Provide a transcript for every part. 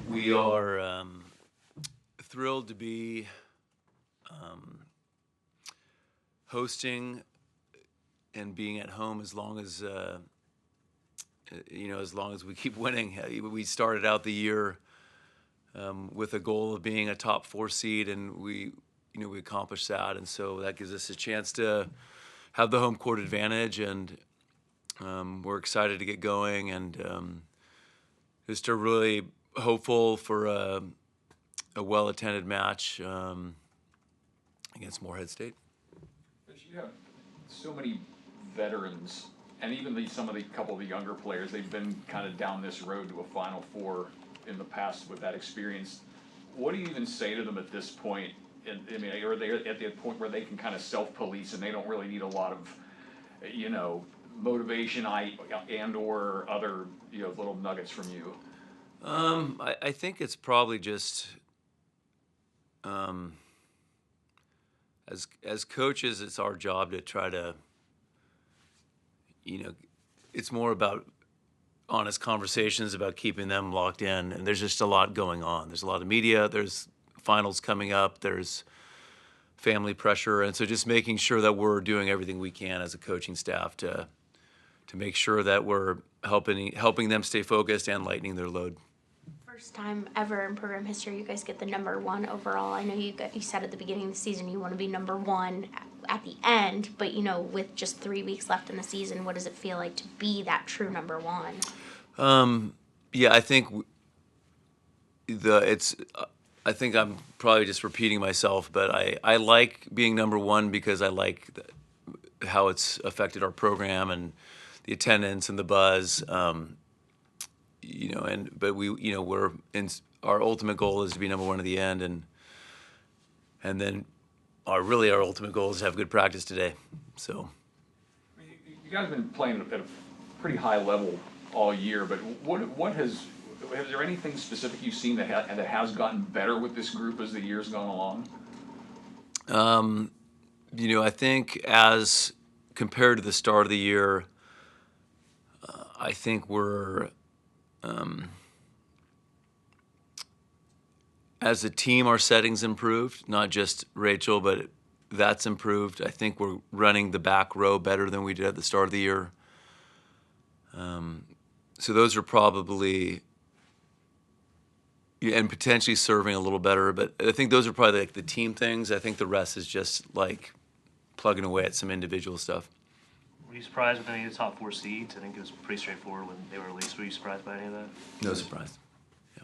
We are thrilled to be hosting and being at home as long as as long as we keep winning. We started out the year with a goal of being a top 4 seed, and we accomplished that, and so that gives us a chance to have the home court advantage, and we're excited to get going, and just are really hopeful for a well-attended match against Morehead State. You have so many veterans, and even some of the couple of the younger players, they've been kind of down this road to a Final Four in the past with that experience. What do you even say to them at this point? I mean, are they at the point where they can kind of self-police and they don't really need a lot of, motivation and or other, little nuggets from you? I think it's probably just as coaches, it's our job to try to, it's more about honest conversations about keeping them locked in. And there's just a lot going on. There's a lot of media. There's finals coming up. There's family pressure. And so just making sure that we're doing everything we can as a coaching staff to make sure that we're helping them stay focused and lightening their load. First time ever in program history you guys get the #1 overall. I know you said at the beginning of the season you want to be #1 at the end, but with just 3 weeks left in the season, what does it feel like to be that true #1? Yeah, I think I think I'm probably just repeating myself, but I like being #1 because I like how it's affected our program and the attendance and the buzz. But we're in, our ultimate goal is to be #1 at the end, and then our ultimate goal is to have good practice today. So You guys have been playing at a pretty high level all year, but what has there anything specific you've seen that has gotten better with this group as the year's gone along? I think as compared to the start of the year, I think we're as a team, our settings improved, not just Rachel, but that's improved. I think we're running the back row better than we did at the start of the year. So those are probably, and potentially serving a little better, but I think those are probably like the team things. I think the rest is just like plugging away at some individual stuff. Were you surprised with any of the top 4 seeds? I think it was pretty straightforward when they were released. Were you surprised by any of that? No surprise. Yeah.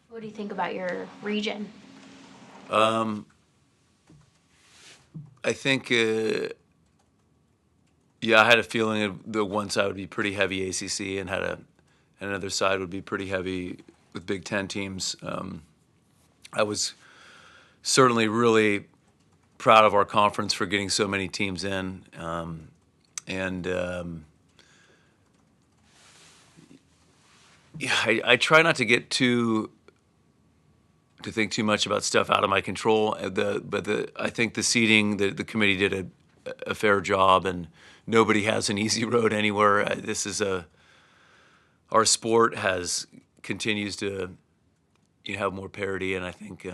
What do you think about your region? I think, I had a feeling the one side would be pretty heavy ACC and another side would be pretty heavy with Big Ten teams. I was certainly really proud of our conference for getting so many teams in. I try not to get to think too much about stuff out of my control. I think the seeding, the committee did a fair job, and nobody has an easy road anywhere. Our sport continues to have more parity, and I think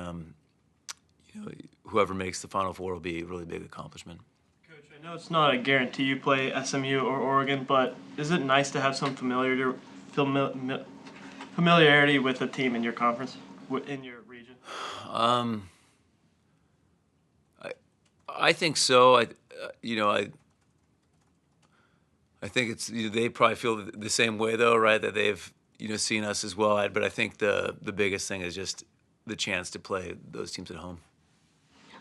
whoever makes the Final Four will be a really big accomplishment. Coach, I know it's not a guarantee you play SMU or Oregon, but is it nice to have some familiarity with a team in your conference, in your region? I think so. I think it's they probably feel the same way though, right? That they've seen us as well. But I think the biggest thing is just the chance to play those teams at home.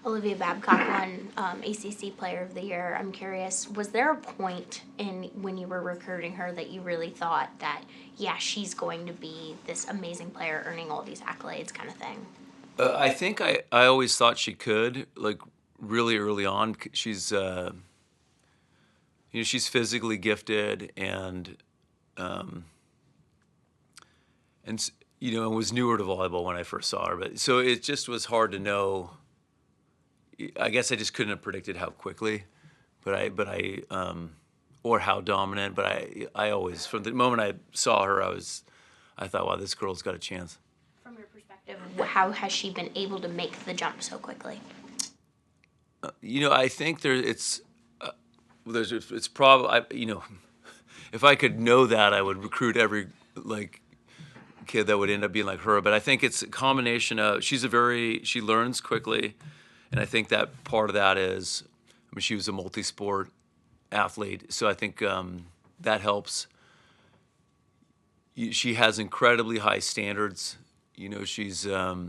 Olivia Babcock won ACC Player of the Year. I'm curious, was there a point when you were recruiting her that you really thought that, yeah, she's going to be this amazing player earning all these accolades kind of thing? I think I always thought she could, like really early on. She's she's physically gifted and was newer to volleyball when I first saw her. But so it just was hard to know. I guess I just couldn't have predicted how quickly, or how dominant. But I always, from the moment I saw her, I thought, wow, this girl's got a chance. From your how has she been able to make the jump so quickly? I think it's probably, if I could know that, I would recruit every kid that would end up being like her. But I think it's a combination of she learns quickly, and I think that part of that is, she was a multi-sport athlete, so I think that helps. She has incredibly high standards. She's as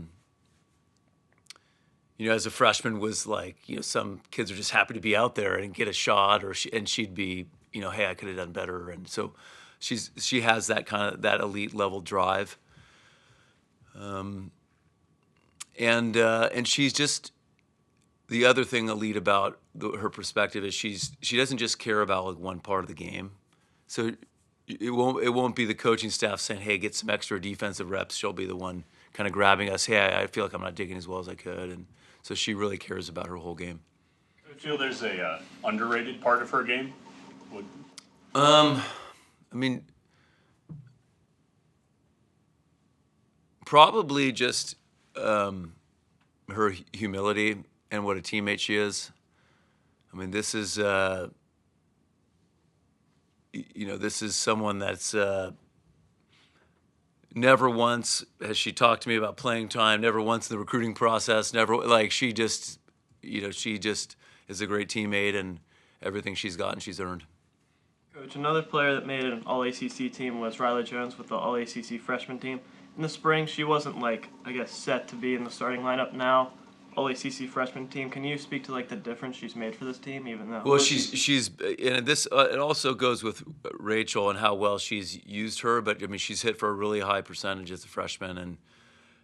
a freshman was some kids are just happy to be out there and get a shot, and she'd be, hey, I could have done better, and so she has that elite level drive, and she's just, the other thing elite about her perspective is she doesn't just care about one part of the game, so it won't be the coaching staff saying, hey, get some extra defensive reps. She'll be the one kind of grabbing us. Hey, I feel like I'm not digging as well as I could, and so she really cares about her whole game. Do you feel there's a underrated part of her game? Probably just her humility and what a teammate she is. This is this is someone that's never once has she talked to me about playing time, never once in the recruiting process, never, she just is a great teammate, and everything she's gotten, she's earned. Coach, another player that made an All-ACC team was Riley Jones with the All-ACC freshman team. In the spring, she wasn't, set to be in the starting lineup. Now, All-ACC freshman team. Can you speak to, the difference she's made for this team, even though? Well, she's and this it also goes with Rachel and how well she's used her, but, she's hit for a really high percentage as a freshman,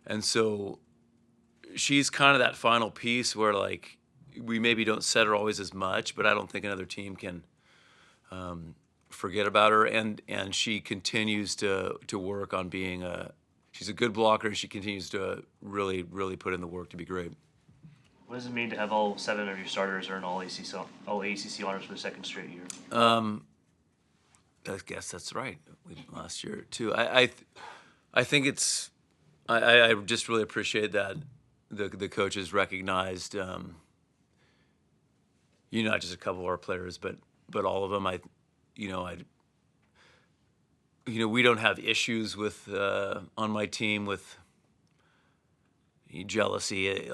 and so she's kind of that final piece where, we maybe don't set her always as much, but I don't think another team can forget about her, and she continues to work on being she's a good blocker, and she continues to really, really put in the work to be great. What does it mean to have all 7 of your starters earn all ACC honors for the second straight year? I guess that's right. Last year too. I think it's. I just really appreciate that the coaches recognized. Not just a couple of our players, but all of them. We don't have issues with on my team with jealousy,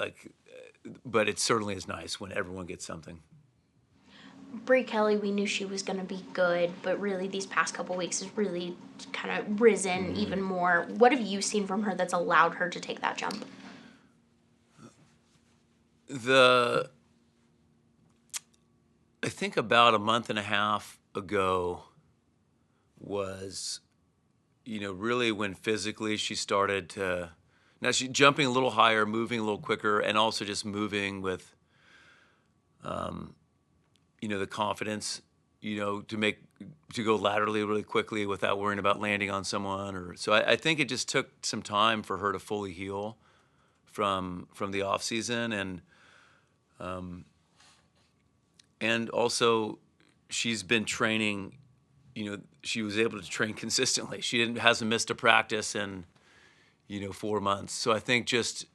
but it certainly is nice when everyone gets something. Bree Kelly, we knew she was going to be good, but really these past couple weeks has really kind of risen even more. What have you seen from her that's allowed her to take that jump? I think about a month and a half ago was, really when physically she started to. Now she's jumping a little higher, moving a little quicker, and also just moving with, the confidence, to go laterally really quickly without worrying about landing on someone. So I think it just took some time for her to fully heal from the off season, and also she's been training. She was able to train consistently. She hasn't missed a practice in 4 months. So I think just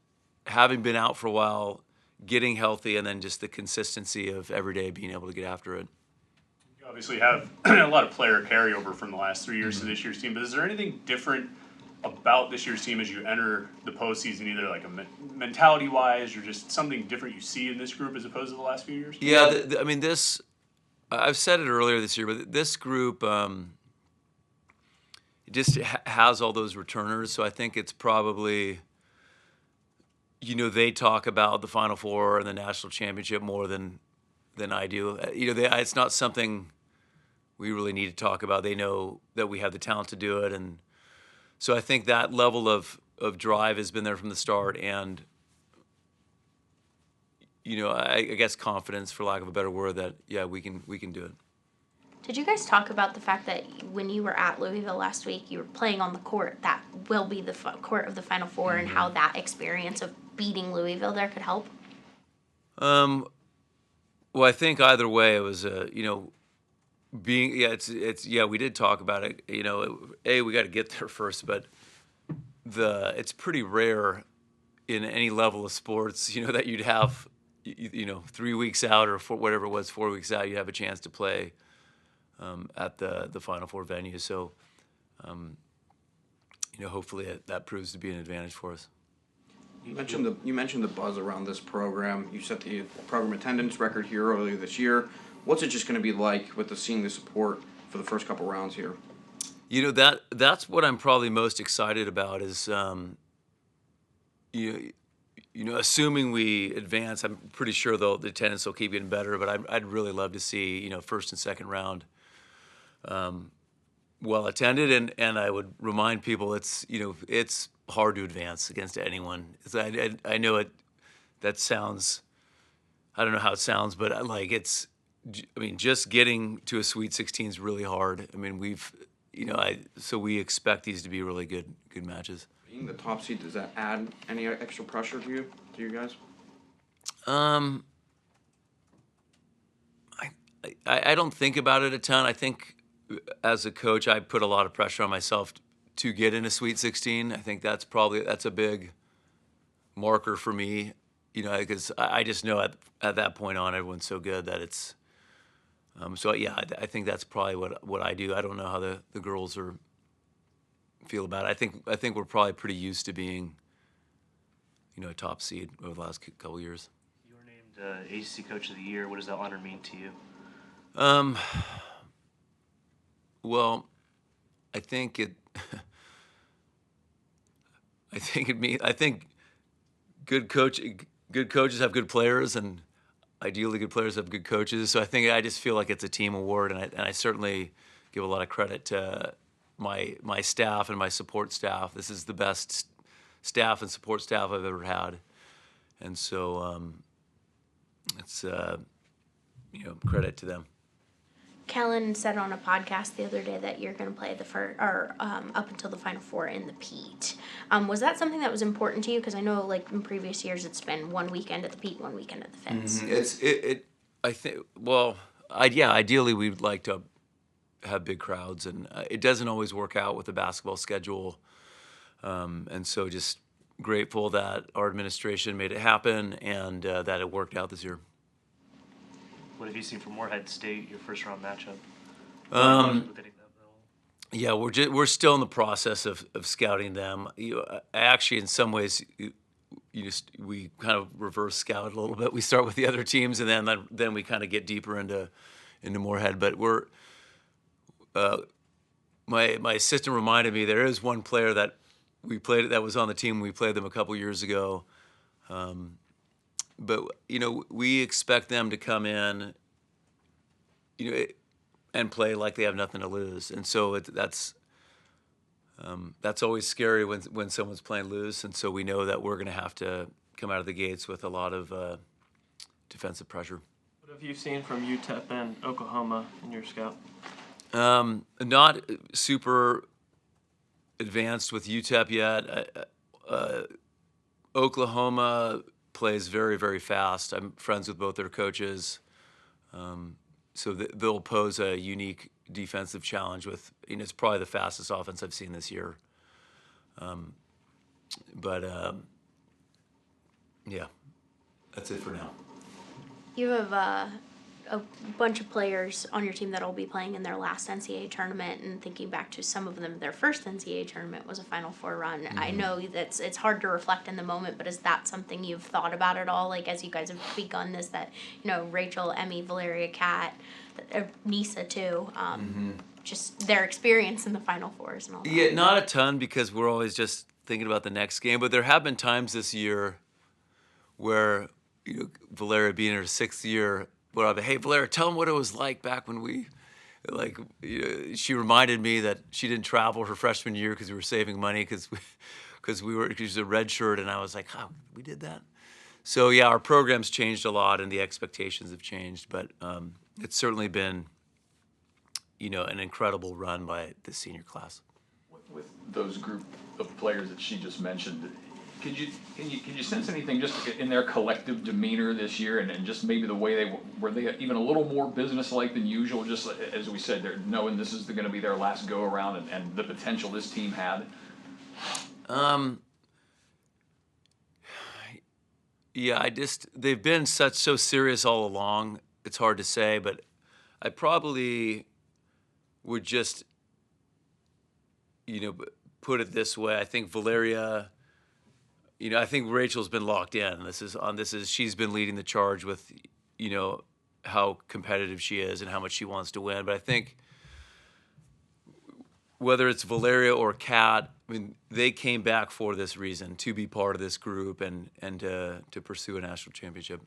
having been out for a while, getting healthy, and then just the consistency of every day being able to get after it. You obviously have a lot of player carryover from the last 3 years to this year's team, but is there anything different about this year's team as you enter the postseason, either mentality-wise or just something different you see in this group as opposed to the last few years? Yeah, this, I've said it earlier this year, but this group just has all those returners, so I think it's probably, they talk about the Final Four and the national championship more than I do. It's not something we really need to talk about. They know that we have the talent to do it, and so I think that level of drive has been there from the start, and I guess confidence, for lack of a better word, that we can do it. Did you guys talk about the fact that when you were at Louisville last week, you were playing on the court that will be the court of the Final Four, and how that experience of beating Louisville there could help? Well, I think either way it was we did talk about it. We got to get there first, but it's pretty rare in any level of sports, that you'd have, 3 weeks out or whatever it was, 4 weeks out, you'd have a chance to play at the Final Four venue. So, hopefully that proves to be an advantage for us. You mentioned the buzz around this program. You set the program attendance record here earlier this year. What's it just going to be like with seeing the support for the first couple rounds here? That's what I'm probably most excited about is, assuming we advance, I'm pretty sure the attendance will keep getting better, but I'd really love to see, first and second round well attended, and I would remind people it's hard to advance against anyone. I know that sounds, I don't know how it sounds, but just getting to a Sweet 16 is really hard. I mean, so we expect these to be really good matches. Being the top seed, does that add any extra pressure to you guys? I don't think about it a ton. I think as a coach, I put a lot of pressure on myself to get in a Sweet 16. I think that's a big marker for me, because I just know at that point on, everyone's so good that it's. I think that's probably what I do. I don't know how the girls feel about it. I think we're probably pretty used to being, a top seed over the last couple of years. You were named ACC Coach of the Year. What does that honor mean to you? Well, I think good coaches have good players, and ideally good players have good coaches. So I just feel like it's a team award, and I certainly give a lot of credit to my staff and my support staff. This is the best staff and support staff I've ever had, and so it's credit to them. Kellen said on a podcast the other day that you're going to play up until the Final Four in the Pitt. Was that something that was important to you? Because I know, like in previous years, it's been one weekend at the Pitt, one weekend at the Fitz. Ideally we'd like to have big crowds, and it doesn't always work out with the basketball schedule. And so just grateful that our administration made it happen and that it worked out this year. What have you seen from Moorhead State, your first round matchup? Yeah, we're still in the process of scouting them. Actually, in some ways, we kind of reverse scout a little bit. We start with the other teams, and then we kind of get deeper into Moorhead. But my assistant reminded me there is one player that we played that was on the team. We played them a couple years ago. But we expect them to come in, and play like they have nothing to lose, and so that's always scary when someone's playing loose, and so we know that we're going to have to come out of the gates with a lot of defensive pressure. What have you seen from UTEP and Oklahoma in your scout? Not super advanced with UTEP yet. Oklahoma plays very, very fast. I'm friends with both their coaches. So they'll pose a unique defensive challenge with, it's probably the fastest offense I've seen this year. Yeah, that's it for now. You have a bunch of players on your team that will be playing in their last NCAA tournament, and thinking back to some of them, their first NCAA tournament was a Final Four run. Mm-hmm. I know that it's hard to reflect in the moment, but is that something you've thought about at all? Like, as you guys have begun this, that, Rachel, Emmy, Valeria, Kat, Nisa too, just their experience in the Final Fours and all that. Yeah, not a ton, because we're always just thinking about the next game, but there have been times this year where, Valeria being in her sixth year, where I'll be, hey, Valeria, tell them what it was like back when she reminded me that she didn't travel her freshman year because we were saving money because she was a red shirt, and I was like, oh, we did that? So yeah, our program's changed a lot and the expectations have changed, but it's certainly been, an incredible run by the senior class. With those group of players that she just mentioned, can you sense anything just in their collective demeanor this year, and just maybe the way were they even a little more businesslike than usual? Just as we said, they're knowing this is going to be their last go around, and the potential this team had. Yeah, they've been so serious all along. It's hard to say, but I probably would just, put it this way. I think Valeria, I think Rachel's been locked in. She's been leading the charge with, how competitive she is and how much she wants to win. But I think whether it's Valeria or Kat, I mean, they came back for this reason, to be part of this group and to pursue a national championship.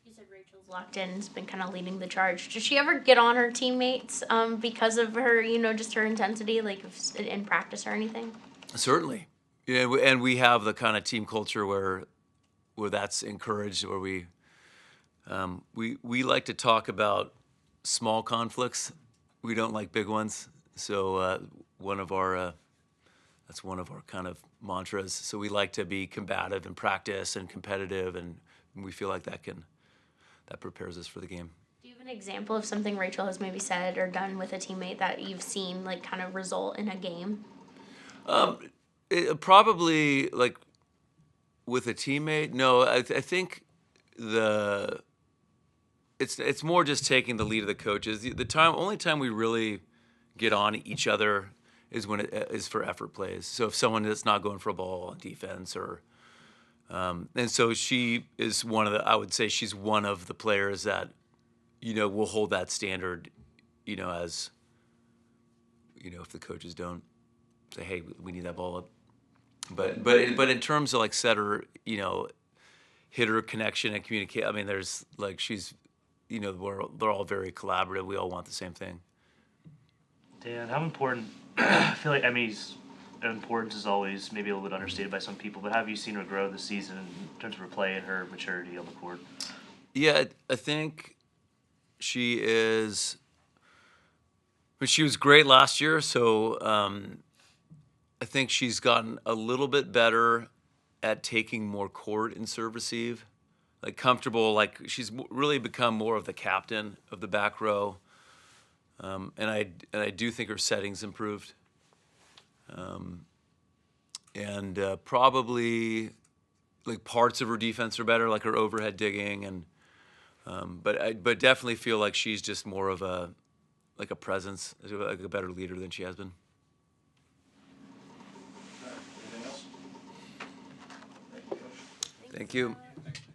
You said Rachel's locked in, has been kind of leading the charge. Does she ever get on her teammates because of her, just her intensity, like in practice or anything? Certainly. Yeah, and we have the kind of team culture where that's encouraged, where we like to talk about small conflicts. We don't like big ones. So that's one of our kind of mantras. So we like to be combative in practice and competitive, and we feel like that prepares us for the game. Do you have an example of something Rachel has maybe said or done with a teammate that you've seen like kind of result in a game? Probably like with a teammate. No, I think it's more just taking the lead of the coaches. Only time we really get on each other is when it is for effort plays. So if someone is not going for a ball on defense and so she is I would say she's one of the players that, will hold that standard, as, if the coaches don't say, hey, we need that ball up. But in terms of like setter, hitter connection and communicate, I mean, there's like, she's, they're all very collaborative. We all want the same thing. Dan, how important, I feel like Emmy's importance is always maybe a little bit understated by some people, but how have you seen her grow this season in terms of her play and her maturity on the court? Yeah, I think she is, but she was great last year, so I think she's gotten a little bit better at taking more court in serve receive, like comfortable, like she's really become more of the captain of the back row. And I do think her setting's improved, and probably like parts of her defense are better, like her overhead digging, and but definitely feel like she's just more of a presence, like a better leader than she has been. Anything else? Thank you. Thank you.